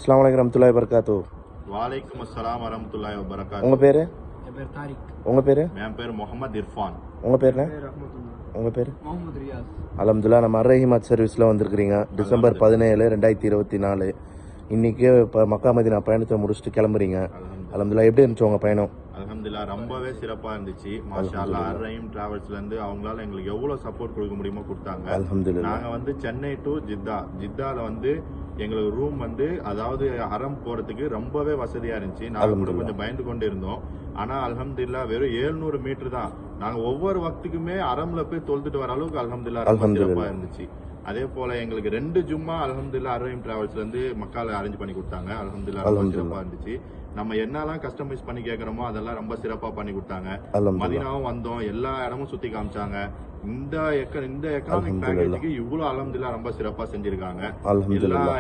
அஸ்ஸலாமு அலைக்கும் வரஹ்மத்துல்லாஹி வபரகாத்துஹு. வாலைக்கும் அஸ்ஸலாம் வரஹ்மத்துல்லாஹி வபரகாத்துஹு. உங்க பேரு? என் பேர் தாரிக். உங்க பேரு? என் பேர் முகமது இர்ஃபான். உங்க பேர் என்ன? ரஹ்மத்துல்லாஹ். உங்க பேரு? முகமது ரியாஸ். அல்ஹம்துலில்லாஹ். நம்ம அர்-ரஹீமாத் சர்வீஸ்ல வந்திருக்கிறீங்க. டிசம்பர் 17, 2024 இன்னைக்கு இப்போ மக்கா மதீனா பயணத்தை முடிச்சுட்டு கிளம்புறீங்க. அல்ஹம்துலில்லாஹ். எப்படி இருந்துச்சு உங்க பயணம்? அல்ஹம்துலில்லாஹ் ரொம்பவே சிறப்பா இருந்துச்சு. மாஷா அல்லாஹ் அர்-ரஹீம் டிராவல்ஸ்ல இருந்து அவங்களால எங்களுக்கு எவ்வளவு சப்போர்ட் கொடுக்க முடியுமோ கொடுத்தாங்க. அல்ஹம்துலில்லாஹ். நாங்க வந்து சென்னை டு ஜித்தால வந்து எங்களுக்கு ரூம் வந்து அதாவது ஹரம் போறதுக்கு ரொம்பவே வசதியா இருந்துச்சு. நாங்க கூட கொஞ்சம் பயந்து கொண்டு இருந்தோம். ஆனா அல்ஹம்துலில்லாஹ் வெறும் 700 மீட்டர் தான். நாங்க ஒவ்வொரு வக்துக்குமே ஹரம்ல போய் தொழுதுட்டு வர அளவுக்கு அல்ஹம்துலில்லாஹ் ரொம்ப சிறப்பா இருந்துச்சு. அதே போல எங்களுக்கு 2 ஜும்மா அல்ஹம்துலில்லாஹ் அர்-ரஹீம் டிராவல்ஸ்ல இருந்து மக்கால அரேஞ்ச் பண்ணி கொடுத்தாங்க. அல்ஹம்துலில்லாஹ் ரொம்ப சிறப்பா இருந்துச்சு. நம்ம என்னெல்லாம் கஸ்டமைஸ் பண்ணி கேட்கறோமோ அதெல்லாம் ரொம்ப சிறப்பா பண்ணி கொடுத்தாங்க. மதீனாவும் வந்தோம், எல்லா இடமும் சுத்தி காமிச்சாங்க. இந்த எக்கனாமிக் பேக்கேஜுக்கு இவ்வளவு அல்ஹம்துலில்லாஹ் ரொம்ப சிறப்பா செஞ்சிருக்காங்க. எல்லா